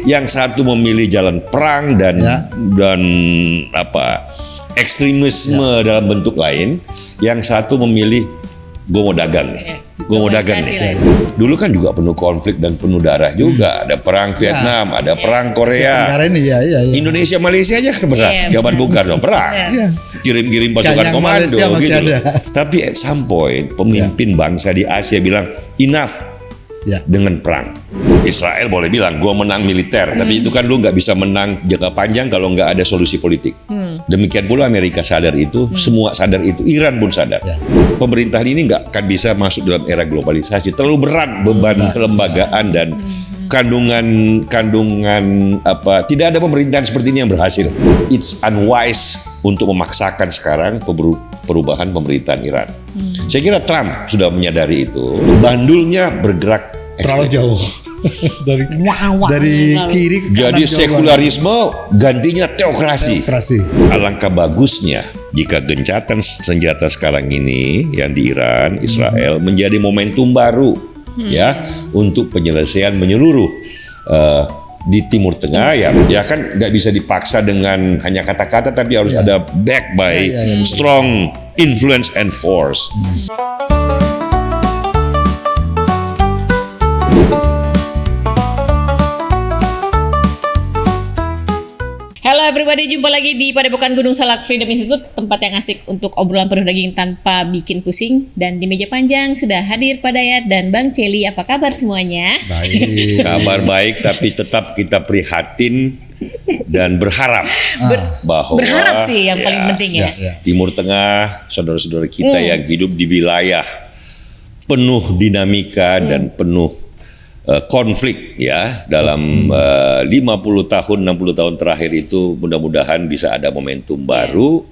yang satu memilih jalan perang dan ekstremisme dalam bentuk lain, yang satu memilih gue mau dagang nih. Gue mau dagang nih. Dulu kan juga penuh konflik dan penuh darah juga. Ada perang Vietnam, ada perang Korea. Indonesia Malaysia aja kan perang. Zaman Bung Karno perang. Kirim-kirim pasukan komando gitu. Tapi at some point pemimpin bangsa di Asia bilang enough dengan perang. Israel boleh bilang gue menang militer, tapi itu kan lu nggak bisa menang jangka panjang kalau nggak ada solusi politik. Demikian pula Amerika sadar itu, semua sadar itu, Iran pun sadar. Pemerintahan ini nggak akan bisa masuk dalam era globalisasi, terlalu berat beban kelembagaan dan kandungan tidak ada pemerintahan seperti ini yang berhasil. It's unwise untuk memaksakan sekarang perubahan pemerintahan Iran. Saya kira Trump sudah menyadari itu. Bandulnya bergerak terlalu jauh dari kiri ke kanan. Jadi sekularisme gantinya teokrasi. Alangkah bagusnya jika gencatan senjata sekarang ini yang di Iran, Israel menjadi momentum baru untuk penyelesaian menyeluruh di Timur Tengah ya kan nggak bisa dipaksa dengan hanya kata-kata, tapi harus ada back by strong influence and force. Halo everybody, jumpa lagi di Padepokan Gunung Salak Freedom Institute, tempat yang asik untuk obrolan penuh daging tanpa bikin pusing. Dan di meja panjang sudah hadir Pak Dayat dan Bang Celi. Apa kabar semuanya? Baik. Kabar baik, tapi tetap kita prihatin dan berharap bahwa berharap sih yang paling penting ya. Timur Tengah, saudara-saudara kita yang hidup di wilayah penuh dinamika dan penuh konflik ya dalam 50 tahun 60 tahun terakhir itu, mudah-mudahan bisa ada momentum baru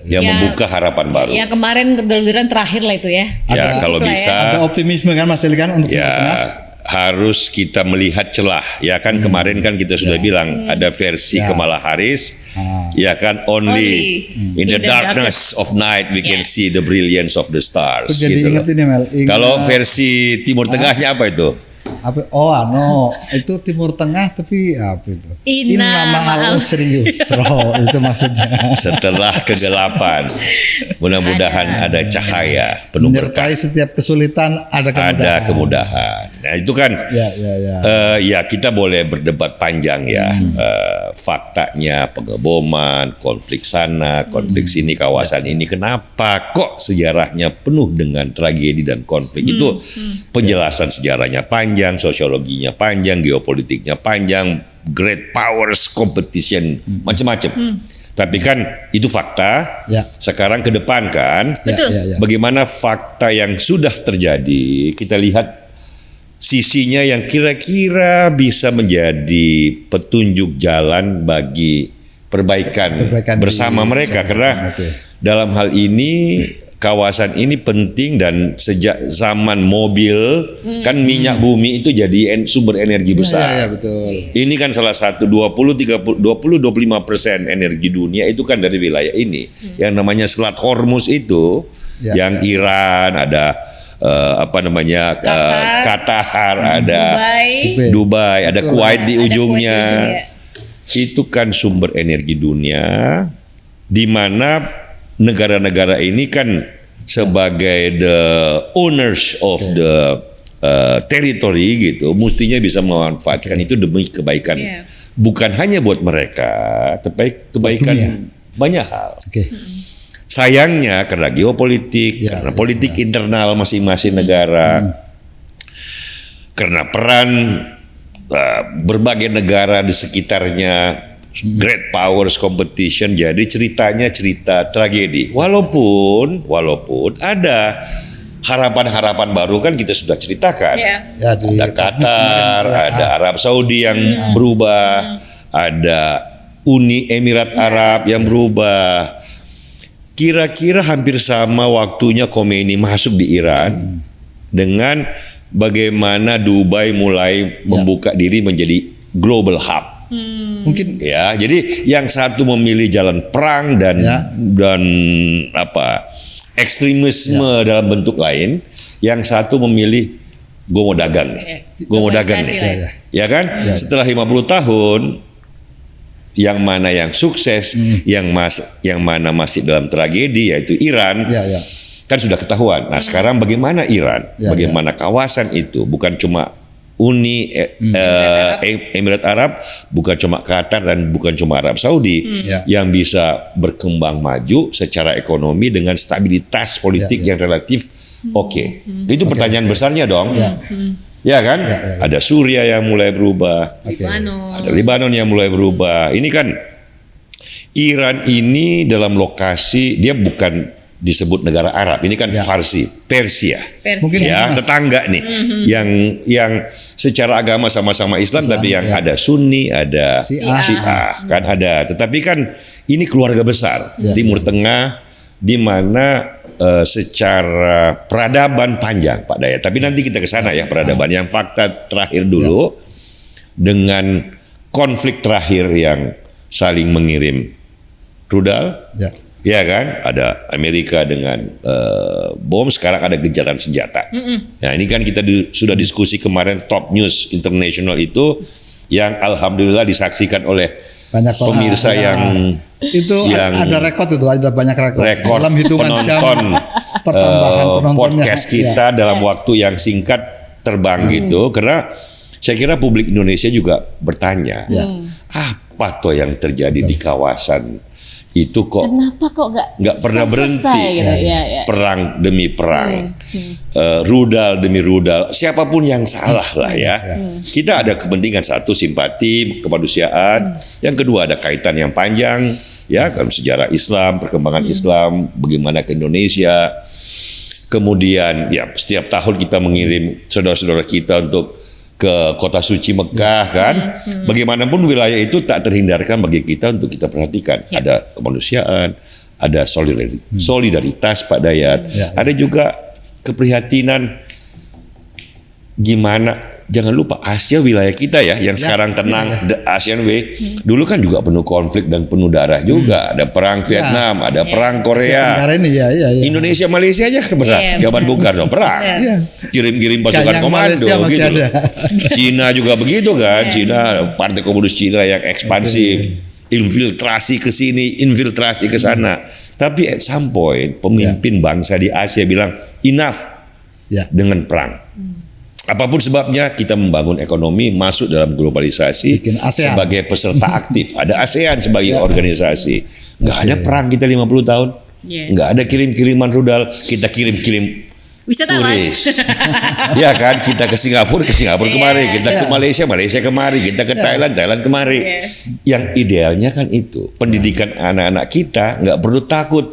yang membuka harapan baru. Ya kemarin giliran terakhir lah itu ya. Ya kalau bisa ada optimisme kan Mas Eli kan untuk harus kita melihat celah ya kan. Kemarin kan kita sudah bilang ada versi Kamala Harris ya kan, only in the darkness of night we can see the brilliance of the stars. Jadi gitu ingat ini Mel. Kalau versi Timur Tengahnya apa itu? Itu Timur Tengah tapi apa itu? Inna ma'al serius. Itu maksudnya. Setelah kegelapan, mudah-mudahan ada cahaya penuh berkah. Menyertai setiap kesulitan ada kemudahan. Nah itu kan kita boleh berdebat panjang ya. Faktanya pengeboman, konflik sana, konflik sini, kawasan ini. Kenapa kok sejarahnya penuh dengan tragedi dan konflik? Itu penjelasan sejarahnya panjang, sosiologinya panjang, geopolitiknya panjang, great powers competition macam-macam. Tapi kan itu fakta. Sekarang ke depan kan, bagaimana fakta yang sudah terjadi kita lihat sisinya yang kira-kira bisa menjadi petunjuk jalan bagi perbaikan bersama mereka. Karena dalam hal ini kawasan ini penting, dan sejak zaman mobil kan minyak bumi itu jadi sumber energi besar. Betul. Ini kan salah satu 20-25% energi dunia itu kan dari wilayah ini. Yang namanya Selat Hormuz itu, yang Iran ada Qatar, ada Dubai, ada Kuwait di ujungnya. Itu kan sumber energi dunia, di mana negara-negara ini kan sebagai the owners of the territory gitu, mestinya bisa memanfaatkan itu demi kebaikan, bukan hanya buat mereka, tapi kebaikan banyak hal. Sayangnya karena geopolitik, karena politik internal masing-masing negara, karena peran berbagai negara di sekitarnya, great powers competition, jadi ceritanya cerita tragedi. Walaupun ada harapan-harapan baru kan kita sudah ceritakan. Ada Qatar, ada Arab Saudi yang berubah, ada Uni Emirat Arab yang berubah. Kira-kira hampir sama waktunya Khomeini masuk di Iran dengan bagaimana Dubai mulai membuka diri menjadi global hub. Mungkin ya, jadi yang satu memilih jalan perang dan ekstremisme dalam bentuk lain, yang satu memilih gue mau dagang nih, gue mau dagang nih, Globalisasi lah. ya kan? Setelah 50 tahun, yang mana yang sukses, yang mana masih dalam tragedi yaitu Iran, kan sudah ketahuan. Nah sekarang bagaimana Iran, bagaimana kawasan itu, bukan cuma Emirat Arab, bukan cuma Qatar dan bukan cuma Arab Saudi yang bisa berkembang maju secara ekonomi dengan stabilitas politik yang relatif oke. Itu pertanyaan besarnya dong. Ya kan? Ada Suriah yang mulai berubah, ada Lebanon yang mulai berubah. Ini kan Iran ini dalam lokasi dia bukan disebut negara Arab. Ini kan Farsi, Persia. Mungkin ya tetangga nih, yang secara agama sama-sama Islam, tapi yang ada Sunni, ada Syiah, kan ada. Tetapi kan ini keluarga besar Timur Tengah, di mana secara peradaban panjang Pak Dayat. Tapi nanti kita ke sana ya peradaban. Yang fakta terakhir dulu dengan konflik terakhir yang saling mengirim rudal. Ya kan, ada Amerika dengan bom, sekarang ada gencatan senjata. Nah ini kan kita sudah diskusi kemarin top news international itu yang alhamdulillah disaksikan oleh banyak pemirsa yang ada rekod itu, ada banyak rekod dalam hitungan penonton, jam pertambahan podcast kita dalam waktu yang singkat terbang gitu. Karena saya kira publik Indonesia juga bertanya apa toh yang terjadi di kawasan itu kok kenapa kok nggak pernah berhenti gitu? Perang demi perang, rudal demi rudal, siapapun yang salah lah ya. Kita ada kepentingan, satu simpati kemanusiaan, yang kedua ada kaitan yang panjang ya dalam sejarah Islam, perkembangan Islam, bagaimana ke Indonesia. Kemudian ya setiap tahun kita mengirim saudara-saudara kita untuk ke kota suci Mekah kan. Bagaimanapun wilayah itu tak terhindarkan bagi kita untuk kita perhatikan. Ada kemanusiaan, ada solidaritas Pak Dayat. Ada juga keprihatinan gimana. Jangan lupa Asia wilayah kita ya yang sekarang tenang, the ASEAN Way. Dulu kan juga penuh konflik dan penuh darah juga. Ada perang Vietnam, ada perang Korea. Indonesia Malaysia aja kan perang. Zaman Bung Karno perang. Kirim-kirim pasukan komando gitu. Cina juga begitu kan. Cina, Partai Komunis Cina yang ekspansif. Infiltrasi ke sini, infiltrasi ke sana. Tapi at some point pemimpin bangsa di Asia bilang enough dengan perang. Apapun sebabnya kita membangun ekonomi, masuk dalam globalisasi sebagai peserta aktif. Ada ASEAN sebagai organisasi. Nggak ada perang kita 50 tahun. Nggak ada kirim-kiriman rudal. Kita kirim-kirim turis. Ya kan, kita ke Singapura kemari. Kita ke Malaysia kemari. Kita ke Thailand kemari. Yang idealnya kan itu. Pendidikan anak-anak kita nggak perlu takut.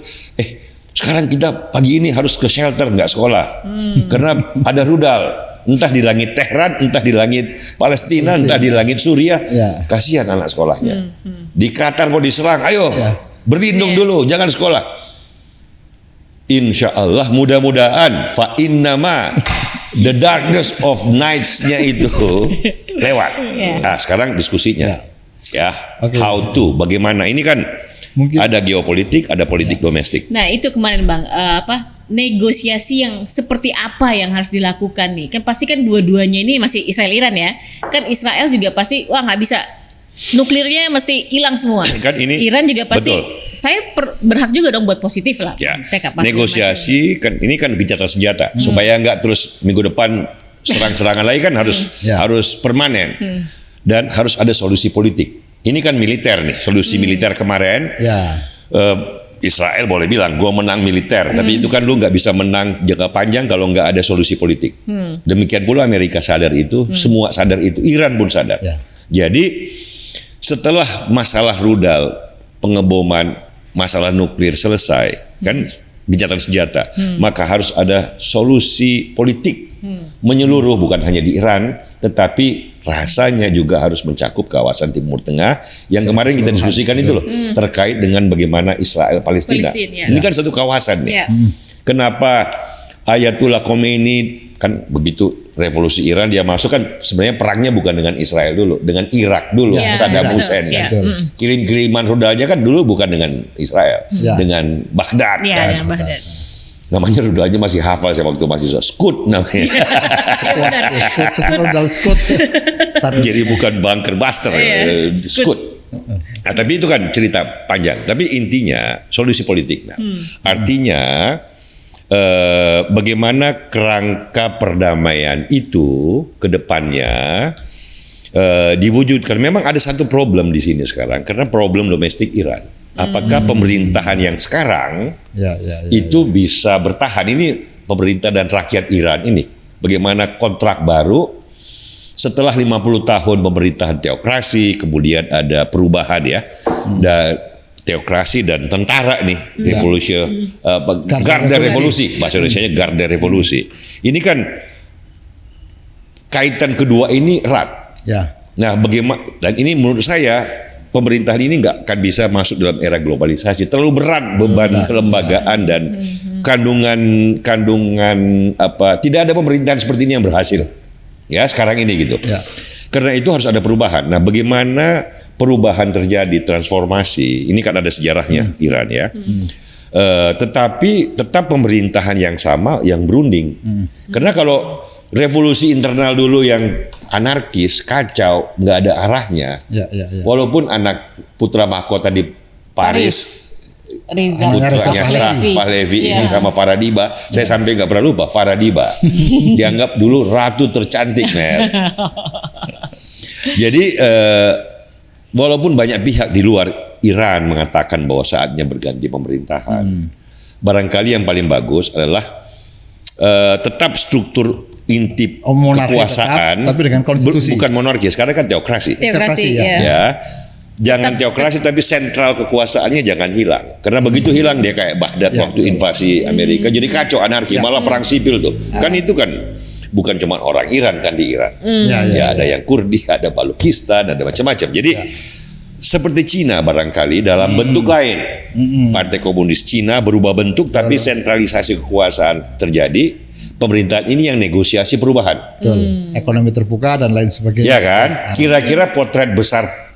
Sekarang kita pagi ini harus ke shelter, nggak sekolah. Karena ada rudal. Entah di langit Tehran, entah di langit Palestina, entah di langit Suriah. Kasihan anak sekolahnya. Di Qatar mau diserang, ayo berlindung dulu, jangan sekolah. Insya Allah mudah-mudahan fa innama the darkness of nights-nya itu lewat. Nah sekarang diskusinya how to, bagaimana ini kan ada geopolitik, ada politik domestik. Nah itu kemarin Bang, negosiasi yang seperti apa yang harus dilakukan nih? Kan pasti kan dua-duanya ini masih Israel-Iran ya. Kan Israel juga pasti wah nggak bisa, nuklirnya mesti hilang semua. Kan ini Iran juga pasti saya berhak juga dong buat positif lah. Negosiasi kan ini kan gencatan senjata supaya nggak terus minggu depan serang-serangan lagi kan harus permanen dan harus ada solusi politik. Ini kan militer nih, solusi militer kemarin. Israel boleh bilang gue menang militer, tapi itu kan lu nggak bisa menang jangka panjang kalau nggak ada solusi politik. Demikian pula Amerika sadar itu, semua sadar itu, Iran pun sadar. Jadi setelah masalah rudal, pengeboman, masalah nuklir selesai, kan gencatan senjata, maka harus ada solusi politik menyeluruh, bukan hanya di Iran, tetapi rasanya juga harus mencakup kawasan Timur Tengah yang kemarin kita diskusikan itu loh, terkait dengan bagaimana Israel Palestina. Ini kan satu kawasan nih. Kenapa Ayatullah Khomeini kan begitu revolusi Iran dia masuk kan sebenarnya perangnya bukan dengan Israel dulu, dengan Irak dulu, Saddam Hussein kan. Kirim-kiriman rudalnya kan dulu bukan dengan Israel, dengan Baghdad kan. Namanya rudalnya masih hafal saya waktu mahasiswa. Skut namanya. Rudal Scott. Jadi bukan bunker buster, Skut. Nah, tapi itu kan cerita panjang. Tapi intinya solusi politik. Nah, artinya bagaimana kerangka perdamaian itu ke depannya diwujudkan. Memang ada satu problem di sini sekarang karena problem domestik Iran. Apakah pemerintahan yang sekarang itu bisa bertahan? Ini pemerintah dan rakyat Iran ini. Bagaimana kontrak baru setelah 50 tahun pemerintahan teokrasi, kemudian ada perubahan ya. Dan teokrasi dan tentara nih, revolusi, garda revolusi, bahasa Indonesianya garda revolusi. Ini kan kaitan kedua ini erat. Ya. Nah, bagaimana? Dan ini menurut saya pemerintahan ini nggak akan bisa masuk dalam era globalisasi. Terlalu berat beban kelembagaan dan kandungan apa? Tidak ada pemerintahan seperti ini yang berhasil. Ya, sekarang ini gitu. Ya. Karena itu harus ada perubahan. Nah, bagaimana perubahan terjadi, transformasi? Ini kan ada sejarahnya Iran ya. Tetapi tetap pemerintahan yang sama, yang berunding. Karena kalau revolusi internal dulu yang anarkis, kacau, nggak ada arahnya. Walaupun anak putra mahkota di Paris Reza putranya Pahlavi ini sama Faradiba, saya sampai nggak pernah lupa Faradiba. Dianggap dulu ratu tercantik, men. Jadi walaupun banyak pihak di luar Iran mengatakan bahwa saatnya berganti pemerintahan, barangkali yang paling bagus adalah tetap struktur inti kekuasaan, tetap, tapi dengan konstitusi. Bukan monarki, sekarang kan teokrasi. Teokrasi ya. Jangan teokrasi tapi sentral kekuasaannya jangan hilang. Karena begitu hilang dia kayak Baghdad waktu invasi Amerika, jadi kacau, anarki, malah perang sipil tuh. Kan itu kan bukan cuma orang Iran kan di Iran. Ada yang Kurdi, ada Balukistan, ada macam-macam. Jadi seperti Cina barangkali dalam bentuk lain. Partai Komunis Cina berubah bentuk tapi sentralisasi kekuasaan terjadi. Pemerintahan ini yang negosiasi perubahan. Ekonomi terbuka dan lain sebagainya. Ya kan? Kira-kira potret besar.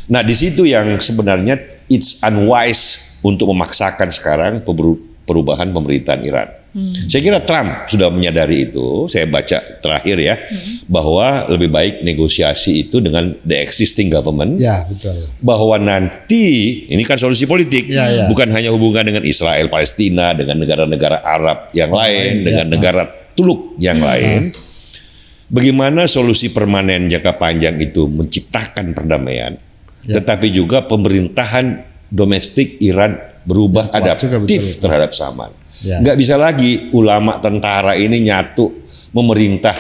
Nah, di situ yang sebenarnya it's unwise untuk memaksakan sekarang perubahan pemerintahan Iran. Saya kira Trump sudah menyadari itu. Saya baca terakhir ya, bahwa lebih baik negosiasi itu dengan the existing government. Ya, betul. Bahwa nanti ini kan solusi politik, bukan hanya hubungan dengan Israel, Palestina, dengan negara-negara Arab yang lain, dengan negara Teluk yang lain. Bagaimana solusi permanen jangka panjang itu menciptakan perdamaian, tetapi juga pemerintahan domestik Iran berubah adaptif terhadap zaman. Nggak bisa lagi ulama tentara ini nyatu memerintah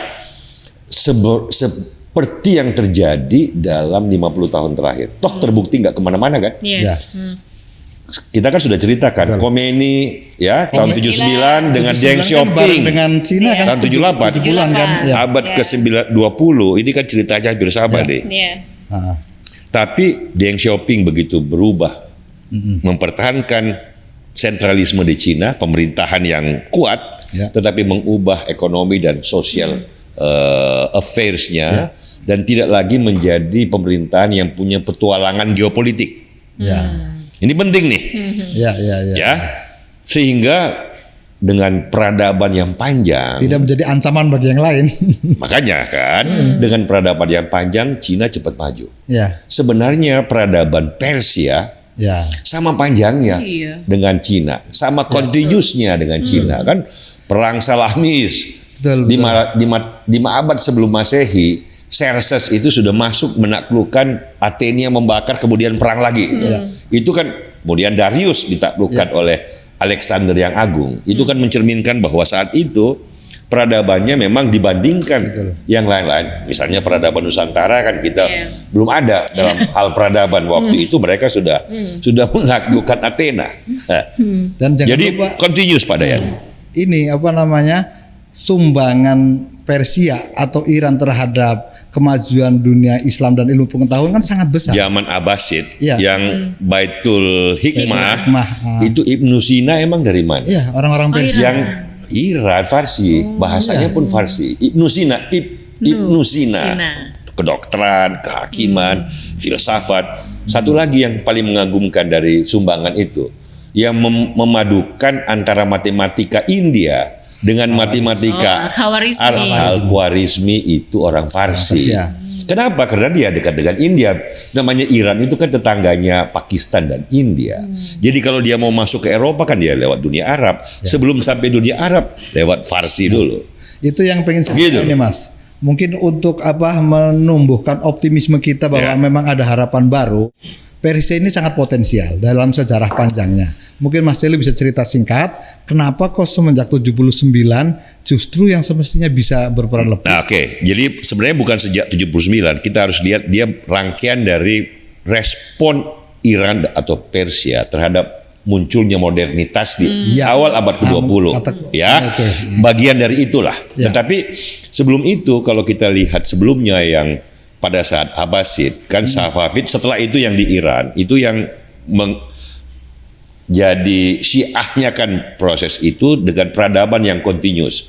seperti yang terjadi dalam 50 tahun terakhir. Toh terbukti nggak kemana-mana kan? Kita kan sudah ceritakan Khomeini ya tahun 79 dengan Deng Xiaoping dengan Cina kan tahun 78 bulan kan abad ke-20 ini kan ceritanya hampir sama deh. Tapi Deng Xiaoping begitu berubah mempertahankan sentralisme di Cina, pemerintahan yang kuat tetapi mengubah ekonomi dan social affairs-nya dan tidak lagi menjadi pemerintahan yang punya petualangan geopolitik. Ini penting nih, ya, sehingga dengan peradaban yang panjang tidak menjadi ancaman bagi yang lain. Makanya kan, dengan peradaban yang panjang Cina cepat maju. Sebenarnya peradaban Persia sama panjangnya dengan Cina, sama continuous-nya dengan Cina kan, perang Salamis di 5 abad sebelum Masehi. Xerxes itu sudah masuk menaklukkan Athenia, membakar, kemudian perang lagi. Itu kan kemudian Darius ditaklukkan oleh Alexander yang Agung. Itu kan mencerminkan bahwa saat itu peradabannya memang dibandingkan yang lain-lain. Misalnya peradaban Nusantara kan kita belum ada dalam hal peradaban waktu itu, mereka sudah menaklukkan Athena. Dan jangan jadi lupa, continuous pada ya. Ini apa namanya, sumbangan Persia atau Iran terhadap kemajuan dunia Islam dan ilmu pengetahuan kan sangat besar. Zaman Abbasid yang Baitul Hikmah itu Ibnu Sina emang dari mana? Orang-orang Persia. Yang Iran, Farsi, bahasanya pun Farsi. Ibnu Sina, Ibnu Sina. Kedokteran, kehakiman, filsafat. Satu lagi yang paling mengagumkan dari sumbangan itu, yang memadukan antara matematika India dengan matematika Khwarizmi. Al-Khwarizmi itu orang Farsi. Persia. Kenapa? Karena dia dekat dengan India. Namanya Iran itu kan tetangganya Pakistan dan India. Jadi kalau dia mau masuk ke Eropa kan dia lewat dunia Arab. Sebelum sampai dunia Arab lewat Farsi dulu. Itu yang pengen saya Gitu. ini Mas. Mungkin untuk menumbuhkan optimisme kita bahwa memang ada harapan baru. Persia ini sangat potensial dalam sejarah panjangnya. Mungkin Mas Celi bisa cerita singkat, kenapa kok semenjak 79 justru yang semestinya bisa berperan lebih? Nah, oke. Jadi sebenarnya bukan sejak 79, kita harus lihat dia rangkaian dari respon Iran atau Persia terhadap munculnya modernitas di awal abad ke-20. Bagian dari itulah. Tetapi sebelum itu kalau kita lihat sebelumnya yang pada saat Abbasid kan Safavid, setelah itu yang di Iran itu yang jadi syiahnya kan proses itu dengan peradaban yang kontinus.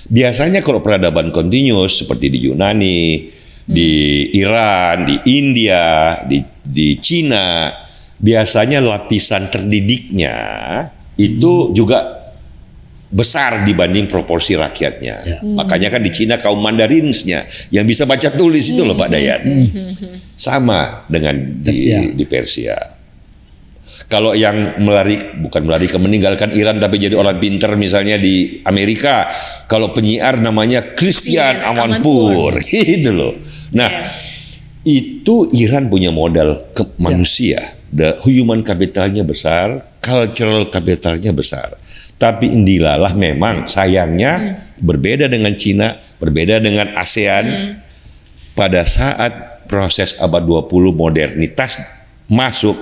Biasanya kalau peradaban kontinus seperti di Yunani, di Iran, di India, di Cina, biasanya lapisan terdidiknya itu juga besar dibanding proporsi rakyatnya. Makanya kan di Cina kaum Mandarinsnya yang bisa baca tulis itu loh Pak Dayat. Sama dengan di Persia. Kalau yang bukan melari ke meninggalkan Iran tapi jadi orang pinter misalnya di Amerika, kalau penyiar namanya Christian Amanpour gitu loh. Nah, itu Iran punya modal manusia, the human capitalnya besar, cultural capitalnya besar. Tapi indilalah memang sayangnya berbeda dengan Cina, berbeda dengan ASEAN. Pada saat proses abad 20 modernitas masuk,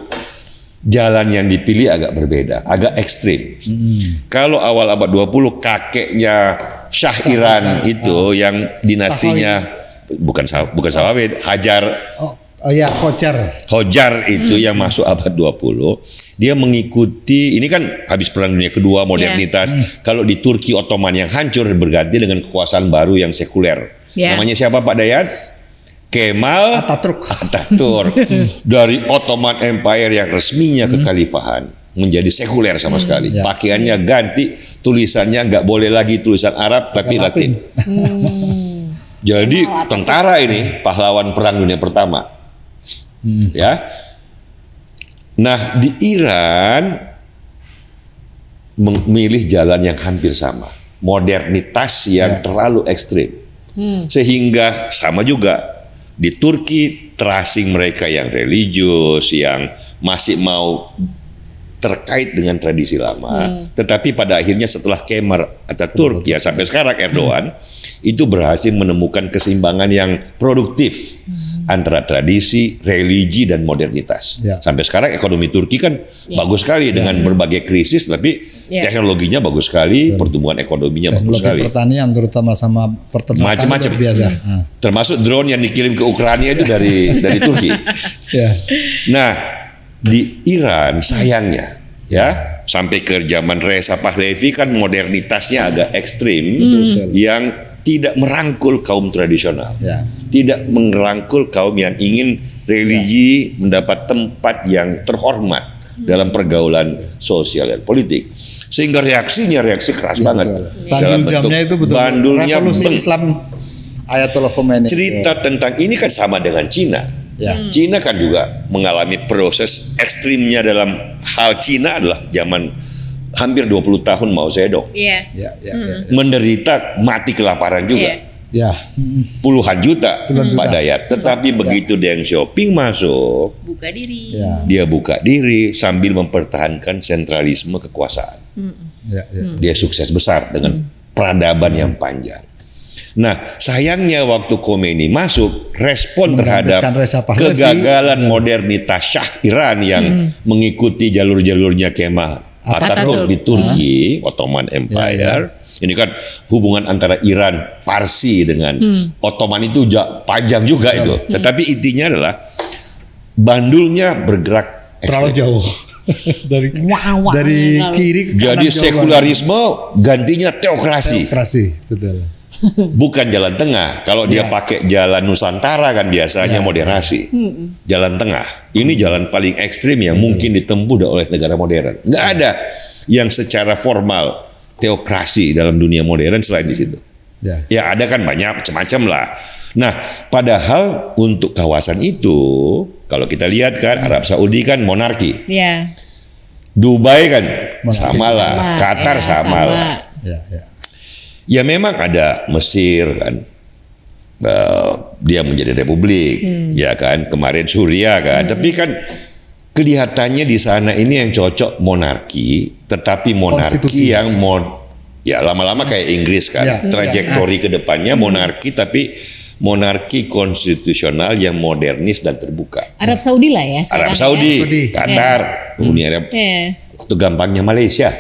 jalan yang dipilih agak berbeda, agak ekstrim. Kalau awal abad 20 kakeknya Shah Iran itu yang dinastinya bukan Safavid, Qajar itu yang masuk abad 20. Dia mengikuti, ini kan habis Perang Dunia Kedua, modernitas. Kalau di Turki Ottoman yang hancur berganti dengan kekuasaan baru yang sekuler. Namanya siapa Pak Dayat? Kemal Ataturk. Dari Ottoman Empire yang resminya kekhalifahan menjadi sekuler sama sekali. Pakaiannya ganti, tulisannya nggak boleh lagi tulisan Arab tapi Latin. Jadi tentara ini pahlawan Perang Dunia Pertama. Ya. Nah, di Iran memilih jalan yang hampir sama, modernitas yang terlalu ekstrim, sehingga sama juga di Turki terasing mereka yang religius, yang masih mau terkait dengan tradisi lama, tetapi pada akhirnya setelah Kemal Ataturk ya sampai sekarang Erdogan itu berhasil menemukan keseimbangan yang produktif antara tradisi, religi dan modernitas. Sampai sekarang ekonomi Turki kan bagus sekali dengan berbagai krisis, tapi teknologinya bagus sekali, pertumbuhan ekonominya bagus sekali. Pertanian terutama sama peternakan macam-macam biasa. Termasuk drone yang dikirim ke Ukraina itu dari Turki. Nah, di Iran sayangnya sampai ke zaman Reza Pahlavi kan modernitasnya agak ekstrim yang tidak merangkul kaum tradisional, tidak merangkul kaum yang ingin religi mendapat tempat yang terhormat dalam pergaulan sosial dan politik, sehingga reaksinya reaksi keras banget. Bandul jamnya itu betul. Revolusi Islam Ayatollah Khomeini. Cerita tentang ini kan sama dengan Cina. Cina kan juga mengalami proses ekstrimnya dalam hal Cina adalah zaman hampir 20 tahun Mao Zedong. Menderita mati kelaparan juga. Puluhan juta Pak Dayat. Tetapi begitu Deng Xiaoping masuk, buka diri. Dia buka diri sambil mempertahankan sentralisme kekuasaan. Dia sukses besar dengan peradaban yang panjang. Nah, sayangnya waktu Khomeini masuk, respon terhadap kegagalan modernitas Shah Iran yang mengikuti jalur-jalurnya Kemal Ataturk di Turki, Ottoman Empire. Ini kan hubungan antara Iran, Parsi dengan Ottoman itu panjang juga itu. Tetapi intinya adalah bandulnya bergerak terlalu jauh. dari kiri ke jadi sekularisme gantinya teokrasi. Betul. Bukan jalan tengah. Kalau dia pakai jalan Nusantara kan biasanya moderasi. Jalan tengah. Ini jalan paling ekstrim yang mungkin ditempuh oleh negara modern. Nggak ada yang secara formal teokrasi dalam dunia modern selain di situ. Ya ada kan banyak macam-macam lah. Nah, padahal untuk kawasan itu, kalau kita lihat kan Arab Saudi kan monarki. Ya. Dubai kan Monarki sama lah, Qatar sama lah. Ya memang ada Mesir kan, dia menjadi republik, ya kan. Kemarin Suriah kan, tapi kan kelihatannya di sana ini yang cocok monarki, tetapi monarki yang ya lama-lama kayak Inggris kan, trajektori ke depannya monarki, tapi monarki konstitusional yang modernis dan terbuka. Arab Saudi lah ya sekarang. Arab Saudi, Qatar, Uni Arab. Itu gampangnya Malaysia.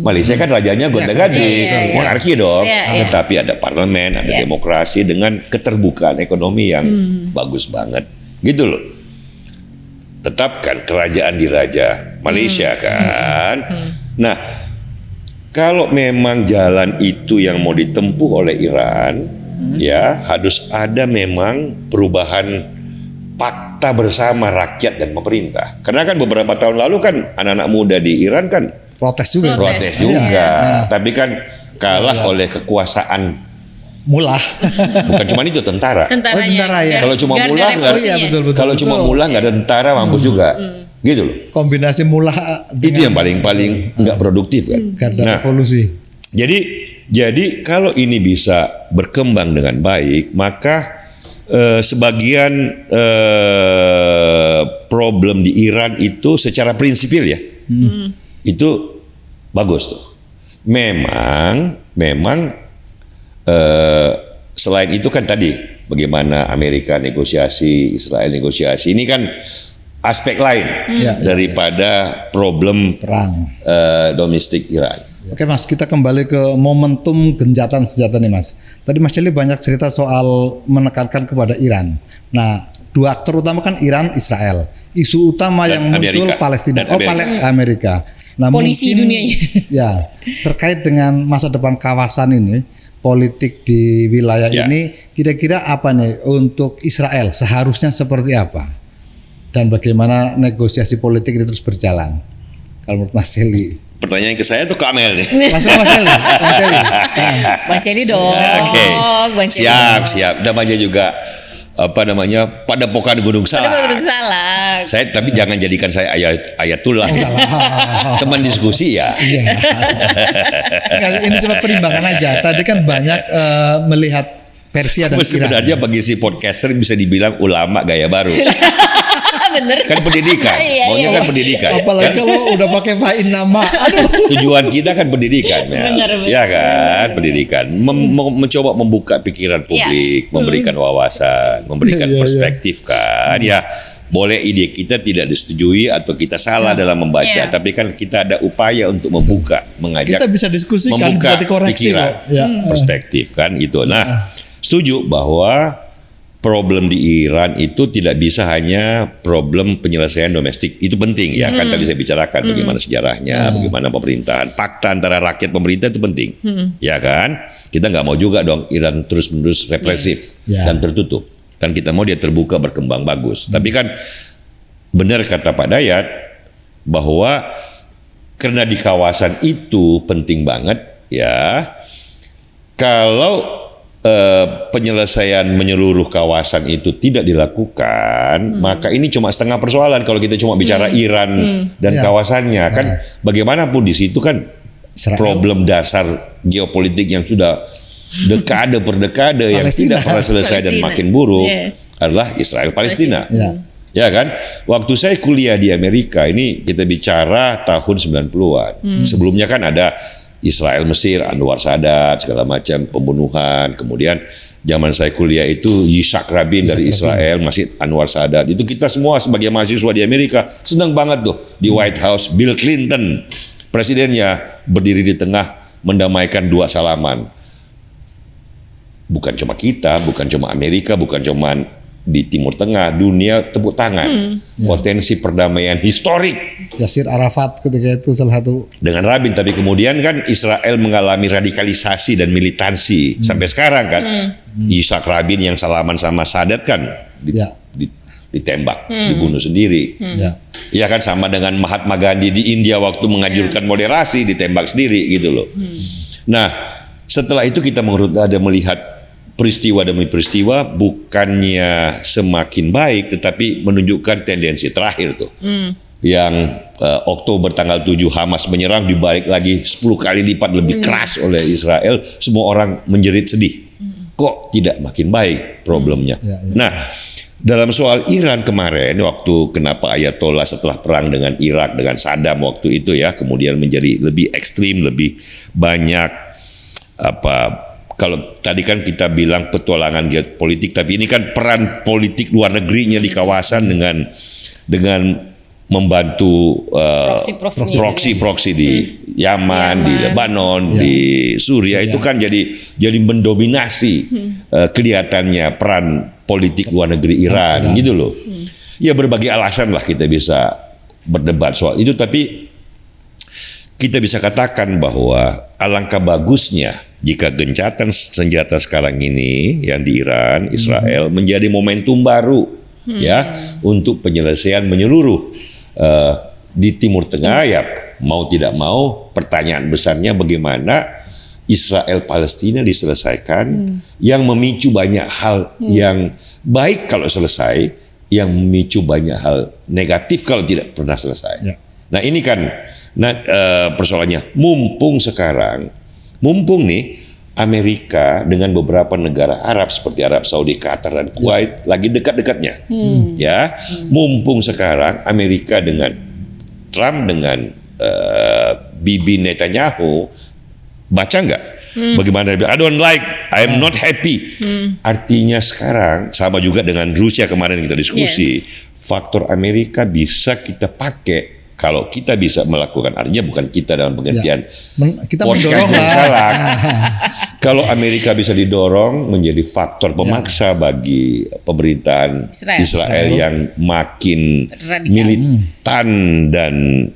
Malaysia kan rajanya gonta-ganti, monarki dong. Tetapi ada parlemen, ada demokrasi dengan keterbukaan ekonomi yang bagus banget, gitu loh. Tetapkan kerajaan di raja Malaysia kan. Nah, kalau memang jalan itu yang mau ditempuh oleh Iran, ya harus ada memang perubahan fakta bersama rakyat dan pemerintah. Karena kan beberapa tahun lalu kan anak-anak muda di Iran kan protes juga. Tapi kan kalah oleh kekuasaan mullah. Bukan cuma itu tentara. Tentara ya. Kalau cuma mullah nggak, kalau cuma mullah nggak ada tentara mampus juga. Gitu loh. Kombinasi mullah itu yang paling nggak produktif kan. Karena revolusi. Jadi kalau ini bisa berkembang dengan baik, maka sebagian problem di Iran itu secara prinsipil ya. Itu bagus tuh. Memang selain itu kan tadi bagaimana Amerika negosiasi, Israel negosiasi, ini kan aspek lain daripada problem perang domestik Iran. Oke Mas, kita kembali ke momentum gencatan senjata nih Mas. Tadi Mas Celi banyak cerita soal menekankan kepada Iran. Nah, dua aktor utama kan Iran, Israel. Isu utama Dan yang muncul Amerika. Palestina, Dan Amerika. Nah, Polisi mungkin, dunianya. Ya, terkait dengan masa depan kawasan ini, politik di wilayah ini, kira-kira apa nih untuk Israel seharusnya seperti apa? Dan bagaimana negosiasi politik ini terus berjalan? Kalau menurut Mas Celi. Pertanyaan ke saya tuh ke Amel nih. Langsung Mas Celi. Bang Celi dong. Oke. Bang Celi. Siap. Namanya juga Padepokan Gunung Salak. Gunung Salak. Saya tapi jangan jadikan saya ayatullah. Teman diskusi ya. Ini cuma perimbangan aja. Tadi kan banyak melihat Persia dan Iran. Sebenarnya bagi si podcaster bisa dibilang ulama gaya baru. Bener. Kan pendidikan. Maunya kan pendidikan. Apalagi kan? kalau udah pakai fa'in nama. Aduh. Tujuan kita kan pendidikan. Benar. Ya kan, pendidikan. Mencoba membuka pikiran publik, memberikan wawasan, memberikan perspektif kan. Ya, boleh ide kita tidak disetujui atau kita salah dalam membaca, tapi kan kita ada upaya untuk membuka, mengajak, kita bisa diskusikan, membuka bisa dikoreksi pikiran, perspektif kan itu. Nah, setuju bahwa problem di Iran itu tidak bisa hanya problem penyelesaian domestik. Itu penting ya, kan tadi saya bicarakan bagaimana sejarahnya, bagaimana pemerintahan, fakta antara rakyat pemerintah itu penting. Ya kan? Kita nggak mau juga dong Iran terus-menerus represif dan tertutup. Kan kita mau dia terbuka, berkembang bagus. Tapi kan benar kata Pak Dayat bahwa karena di kawasan itu penting banget ya. Kalau penyelesaian menyeluruh kawasan itu tidak dilakukan, maka ini cuma setengah persoalan. Kalau kita cuma bicara Iran dan kawasannya, kan bagaimanapun di situ kan Israel. Problem dasar geopolitik yang sudah dekade per dekade yang tidak pernah selesai dan makin buruk adalah Israel Palestina. Ya kan? Waktu saya kuliah di Amerika, ini kita bicara tahun 90-an. Sebelumnya kan ada Israel, Mesir, Anwar Sadat, segala macam pembunuhan. Kemudian zaman saya kuliah itu Yitzhak Rabin dari Israel, masih Anwar Sadat. Itu kita semua sebagai mahasiswa di Amerika senang banget tuh di White House. Bill Clinton, presidennya, berdiri di tengah mendamaikan dua salaman. Bukan cuma kita, bukan cuma Amerika, bukan cuma di Timur Tengah, dunia tepuk tangan. Potensi perdamaian historik Yasir Arafat ketika itu salah satu. dengan Rabin, tapi kemudian kan Israel mengalami radikalisasi dan militansi sampai sekarang kan. Yitzhak Rabin yang salaman sama Sadat kan ditembak, dibunuh sendiri. Ya kan, sama dengan Mahatma Gandhi di India waktu menganjurkan moderasi, ditembak sendiri gitu loh. Nah, setelah itu kita melihat peristiwa demi peristiwa bukannya semakin baik, tetapi menunjukkan tendensi terakhir tuh. Yang Oktober tanggal 7 Hamas menyerang, dibalik lagi 10 kali lipat lebih keras oleh Israel. Semua orang menjerit sedih. Kok tidak makin baik problemnya? Nah, dalam soal Iran kemarin, waktu kenapa Ayatollah setelah perang dengan Irak, dengan Saddam waktu itu ya, kemudian menjadi lebih ekstrim, lebih banyak kalau tadi kan kita bilang petualangan geopolitik, tapi ini kan peran politik luar negerinya di kawasan dengan membantu proksi di Yaman, di Lebanon, di Suriah itu kan jadi mendominasi kelihatannya peran politik luar negeri Iran gitu loh. Ya berbagai alasan lah kita bisa berdebat soal itu, tapi kita bisa katakan bahwa alangkah bagusnya jika gencatan senjata sekarang ini yang di Iran, Israel menjadi momentum baru ya untuk penyelesaian menyeluruh di Timur Tengah. Ya mau tidak mau pertanyaan besarnya bagaimana Israel Palestina diselesaikan, yang memicu banyak hal yang baik kalau selesai, yang memicu banyak hal negatif kalau tidak pernah selesai. Nah ini kan persoalannya, mumpung nih Amerika dengan beberapa negara Arab seperti Arab Saudi, Qatar dan Kuwait lagi dekat-dekatnya, mumpung sekarang Amerika dengan Trump dengan Bibi Netanyahu, baca nggak? Bagaimana I don't like, I'm not happy. Artinya sekarang sama juga dengan Rusia kemarin kita diskusi, faktor Amerika bisa kita pakai. Kalau kita bisa melakukan, artinya bukan kita dalam pengertian kita podcast mendorong yang salah. Kalau Amerika bisa didorong menjadi faktor pemaksa bagi pemerintahan Israel yang makin militan dan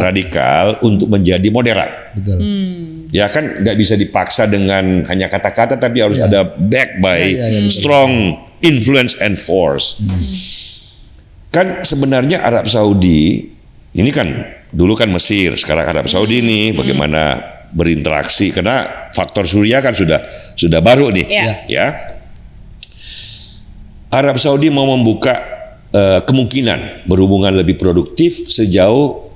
radikal untuk menjadi moderat. Ya kan nggak bisa dipaksa dengan hanya kata-kata, tapi harus ada back by strong influence and force. Kan sebenarnya Arab Saudi ini kan dulu kan Mesir, sekarang Arab Saudi nih bagaimana berinteraksi, karena faktor Suriah kan sudah baru nih ya. Arab Saudi mau membuka kemungkinan berhubungan lebih produktif sejauh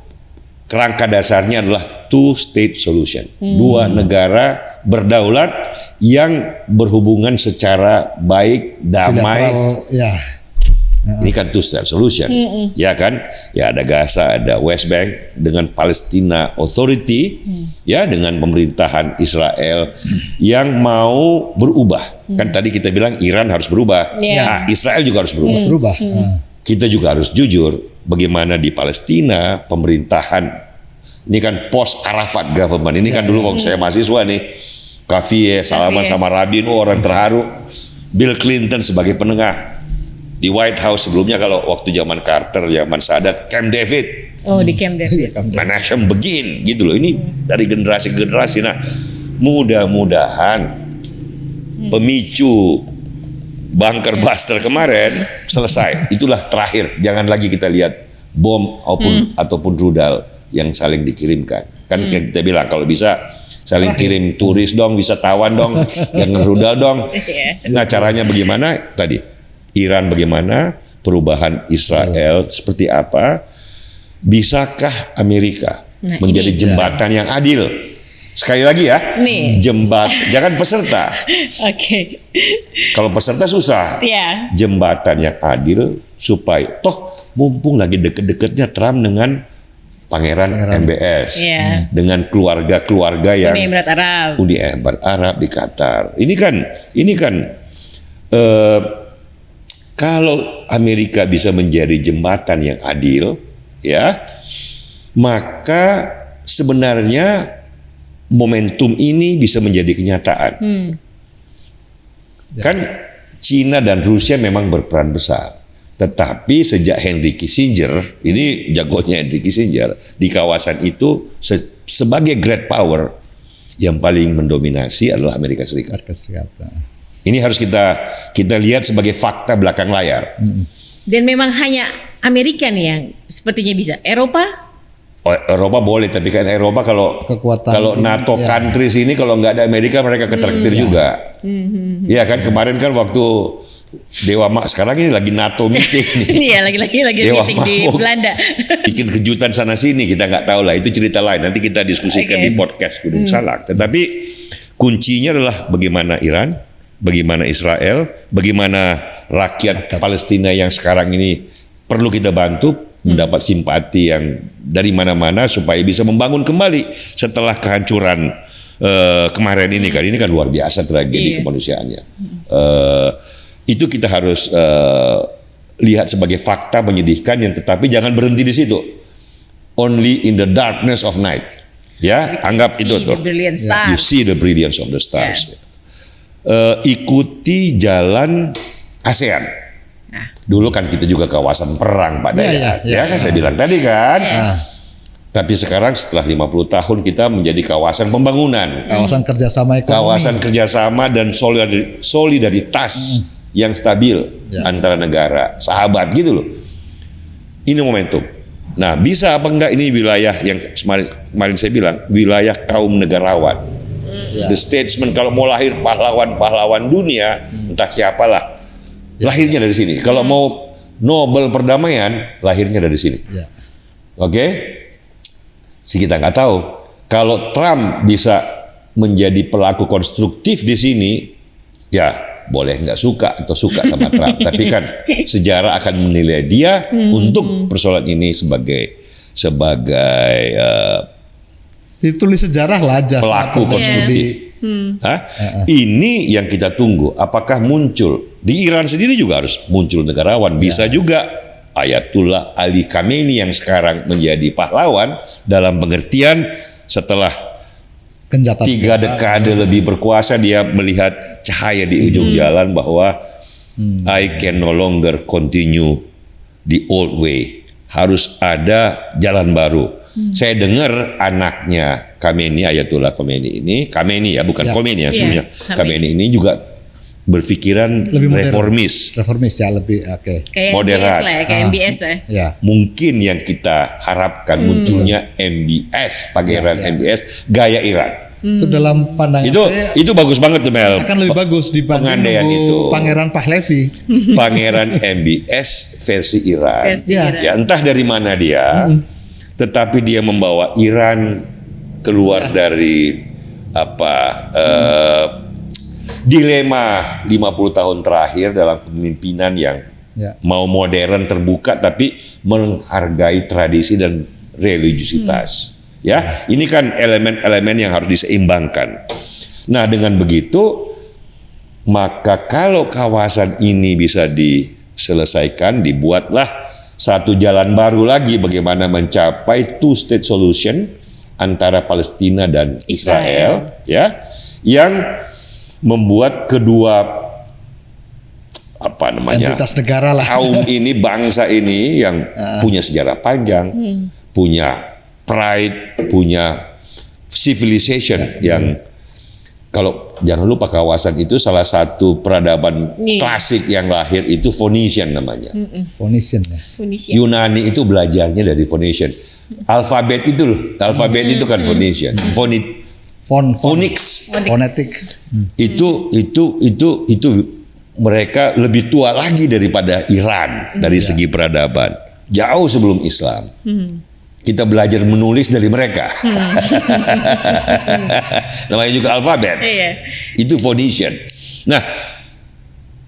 kerangka dasarnya adalah two-state solution, dua negara berdaulat yang berhubungan secara baik, damai. Ini kan two-state solution, ya kan? Ya ada Gaza, ada West Bank dengan Palestina Authority, ya dengan pemerintahan Israel yang mau berubah. Kan tadi kita bilang Iran harus berubah, nah, Israel juga harus berubah. Kita juga harus jujur, bagaimana di Palestina pemerintahan ini kan post Arafat government. Ini kan dulu waktu saya mahasiswa nih, Kafie salaman sama Rabin, orang terharu. Bill Clinton sebagai penengah di White House sebelumnya, kalau waktu zaman Carter, zaman Sadat, Camp David. Oh, di Camp David. Menachem begin gitu loh. Ini dari generasi ke generasi. Nah, mudah-mudahan pemicu bunker buster kemarin selesai. Itulah terakhir. Jangan lagi kita lihat bom ataupun rudal yang saling dikirimkan. Kan kita bilang kalau bisa saling kirim turis dong, wisatawan dong, jangan rudal dong. Nah, caranya bagaimana tadi? Iran bagaimana, perubahan Israel seperti apa, bisakah Amerika menjadi jembatan yang adil? Sekali lagi ya, jangan peserta. Kalau peserta susah, jembatan yang adil supaya toh mumpung lagi deket-deketnya Trump dengan Pangeran MBS, dengan keluarga-keluarga yang Uni Emirat Arab di Qatar. Ini kan. Kalau Amerika bisa menjadi jembatan yang adil, ya, maka sebenarnya momentum ini bisa menjadi kenyataan. Kan Cina dan Rusia memang berperan besar. Tetapi sejak Henry Kissinger, ini jagonya Henry Kissinger, di kawasan itu sebagai great power, yang paling mendominasi adalah Amerika Serikat. Ini harus kita lihat sebagai fakta belakang layar. Dan memang hanya Amerika nih yang sepertinya bisa. Eropa? Eropa boleh, tapi kan Eropa kalau NATO countries ini kalau nggak ada Amerika mereka ketar-ketir juga. Iya kan, kemarin kan waktu Dewa Mak, sekarang ini lagi NATO meeting nih. Iya, lagi Dewa meeting di Belanda. Bikin kejutan sana sini, kita nggak tahu lah, itu cerita lain. Nanti kita diskusikan di podcast Gunung Salak. Tetapi kuncinya adalah bagaimana Iran, bagaimana Israel, bagaimana rakyat Palestina yang sekarang ini perlu kita bantu mendapat simpati yang dari mana-mana supaya bisa membangun kembali setelah kehancuran kemarin ini kan luar biasa tragedi kemanusiaannya. Itu kita harus lihat sebagai fakta menyedihkan, yang tetapi jangan berhenti di situ. Only in the darkness of night, ya, anggap itu tuh. You see the brilliance of the stars. Ikuti jalan ASEAN. Dulu kan kita juga kawasan perang Pak Dayat, kan saya bilang tadi kan. Tapi sekarang setelah 50 tahun kita menjadi kawasan pembangunan, kawasan kerjasama ekonomi, kawasan kerjasama dan solidaritas yang stabil antara negara, sahabat gitu loh. Ini momentum. Nah, bisa apa enggak ini wilayah yang kemarin saya bilang wilayah kaum negarawan, the statesman. Kalau mau lahir pahlawan dunia, entah siapalah. Lahirnya dari sini. Kalau mau Nobel perdamaian, lahirnya dari sini. Oke? Kita nggak tahu. Kalau Trump bisa menjadi pelaku konstruktif di sini, ya boleh nggak suka atau suka sama Trump. Tapi kan sejarah akan menilai dia untuk persoalan ini sebagai ditulis sejarah lah aja pelaku konstruktif. Ini yang kita tunggu. Apakah muncul di Iran sendiri juga harus muncul negarawan? Bisa juga Ayatullah Ali Khamenei yang sekarang menjadi pahlawan dalam pengertian setelah 3 dekade lebih berkuasa, dia melihat cahaya di ujung jalan bahwa I can no longer continue the old way. Harus ada jalan baru. Saya dengar anaknya Khamenei, Ayatullah Khamenei ini, Khamenei ya, bukan Khomeini yang sebenarnya. Khamenei ini juga berpikiran lebih reformis ya, lebih kayak moderat. MBS lah ya, kayak MBS ya. Mungkin yang kita harapkan munculnya MBS, Pangeran MBS gaya Iran. Itu dalam pandangan saya itu bagus banget tuh Mel. Akan lebih bagus dibanding itu. Pangeran Pahlavi. Pangeran MBS versi Iran. Ya, entah dari mana dia. Tetapi dia membawa Iran keluar dari dilema 50 tahun terakhir dalam kepemimpinan yang mau modern terbuka tapi menghargai tradisi dan religiusitas. Ya, ini kan elemen-elemen yang harus diseimbangkan. Nah, dengan begitu maka kalau kawasan ini bisa diselesaikan, dibuatlah satu jalan baru lagi bagaimana mencapai two-state solution antara Palestina dan Israel, ya, yang membuat kedua entitas negara lah, kaum ini, bangsa ini yang punya sejarah panjang, punya pride, punya civilization yang kalau jangan lupa kawasan itu salah satu peradaban klasik yang lahir itu Phoenician namanya. Phoenician ya. Yunani itu belajarnya dari Phoenician. Alfabet itu loh, alfabet itu kan Phoenician. Phonics, fonetik. Itu mereka lebih tua lagi daripada Iran dari segi peradaban. Jauh sebelum Islam. Kita belajar menulis dari mereka. Namanya juga alfabet. Itu Phoenician. Nah,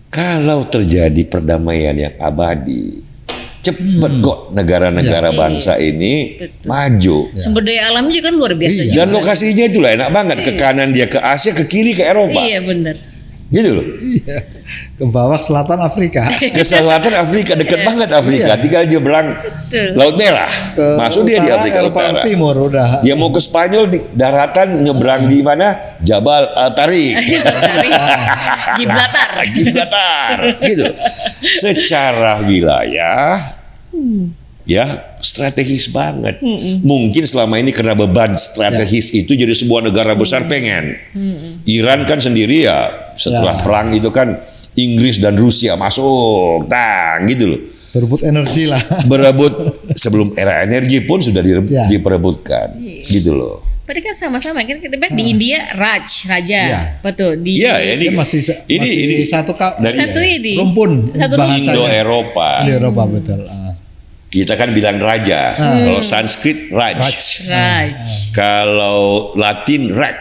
kalau terjadi perdamaian yang abadi, cepat kok negara-negara bangsa ini maju. Sumber daya alamnya kan luar biasa. Dan lokasinya itulah enak banget. Ke kanan dia ke Asia, ke kiri ke Eropa. Iya benar. Gitu loh. Iya. Ke bawah selatan Afrika. Ke selatan Afrika, dekat banget Afrika. Tinggal nyebrang Laut Merah. Masuk dia di Afrika Eropa Utara. Timur udah. Dia mau ke Spanyol di daratan nyebrang di mana? Jabal Al-Tariq. Gibraltar. Gibraltar. Gitu. Secara wilayah ya strategis banget. Mungkin selama ini karena beban strategis itu jadi sebuah negara besar pengen. Iran kan sendiri ya setelah perang itu kan Inggris dan Rusia masuk, gitu loh. Berebut energi lah. Berebut sebelum era energi pun sudah diperebutkan, gitu loh. Padahal kan sama-sama kan kita lihat di India raja, Iya. betul di Ini masih satu satu ini rumpun satu bahasanya. Indo-Eropa. Di Eropa betul. Kita kan bilang raja. Kalau Sanskrit Raj. Raj. Kalau Latin Rex.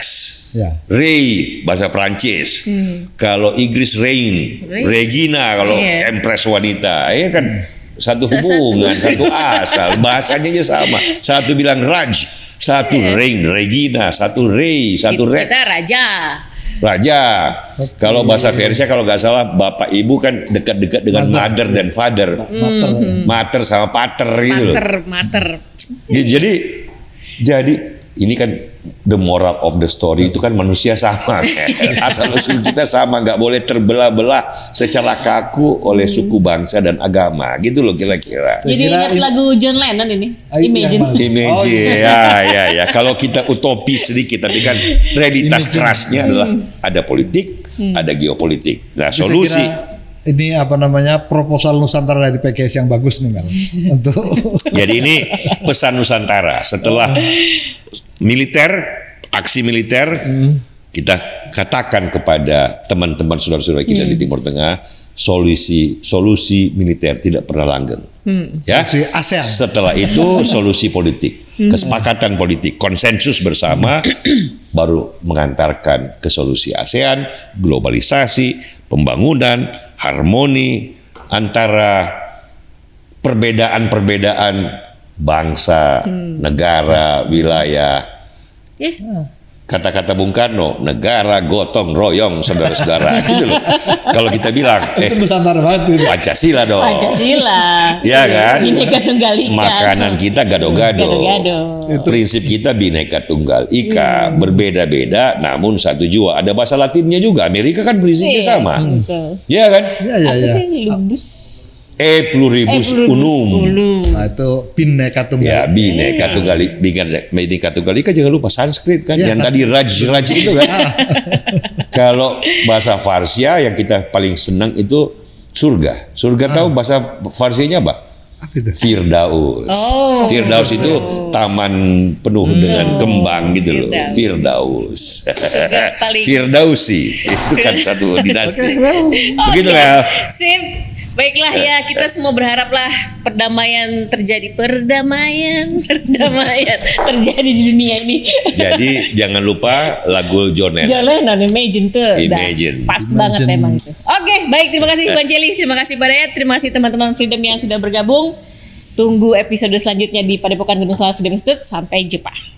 Ya. Rey bahasa Prancis. Kalau Inggris Reign, Regina kalau Empress wanita. Ya kan satu hubungan, satu asal, bahasanya aja sama. Satu bilang Raj, satu Reign, Regina, satu Rey, satu Rex. Kita raja. Kalau bahasa Persia kalau nggak salah bapak ibu kan dekat-dekat dengan mother dan father. Mater sama pater gitu. Mater. Jadi ini kan the moral of the story itu kan manusia sama kan. Asal usul kita sama, nggak boleh terbelah-belah secara kaku oleh suku bangsa dan agama gitu loh kira-kira. Jadi ingat lagu John Lennon ini, Imagine. Ya. Kalau kita utopis sedikit, tapi kan realitas kerasnya adalah ada politik, ada geopolitik. Nah solusi. Ini proposal Nusantara dari PKS yang bagus nih Mel. Untuk jadi ini pesan Nusantara setelah aksi militer, kita katakan kepada teman-teman saudara-saudara kita di Timur Tengah, solusi militer tidak pernah langgeng. Ya. Solusi ASEAN. Setelah itu solusi politik, kesepakatan politik, konsensus bersama baru mengantarkan ke solusi ASEAN, globalisasi, pembangunan, harmoni antara perbedaan-perbedaan bangsa, negara, wilayah. Kata-kata Bung Karno, negara gotong royong saudara-saudara. Gitu loh. Kalau kita bilang, itu Nusantara banget. Pancasila dong. Pancasila. Iya kan? Bineka Tunggal Ika. Makanan kita gado-gado. Prinsip kita Bineka Tunggal Ika. Berbeda-beda namun satu jua. Ada bahasa Latinnya juga. Amerika kan prinsipnya sama. Iya kan? Iya. Pluribus unum. Nah itu Bineka Tunggal. Ya, Bineka Tunggal Ika jangan lupa Sanskrit kan. Yang tadi Raj itu kan. Kalau bahasa Farsia yang kita paling senang itu surga. Surga tahu bahasa Farsinya apa? Firdaus. Firdaus itu taman penuh dengan kembang gitu loh. Firdaus. Firdausi itu kan satu dinasti. Begitu ya. Sip. Baiklah ya, kita semua berharaplah perdamaian terjadi di dunia ini. Jadi jangan lupa lagu John Lennon. John Lennon, Imagine tuh. Imagine. Pas banget emang itu. Oke, baik, terima kasih Bang Celi, terima kasih Pak Dayat, terima kasih teman-teman Freedom yang sudah bergabung. Tunggu episode selanjutnya di Padepokan Gunung Salak Freedom Institute. Sampai jumpa.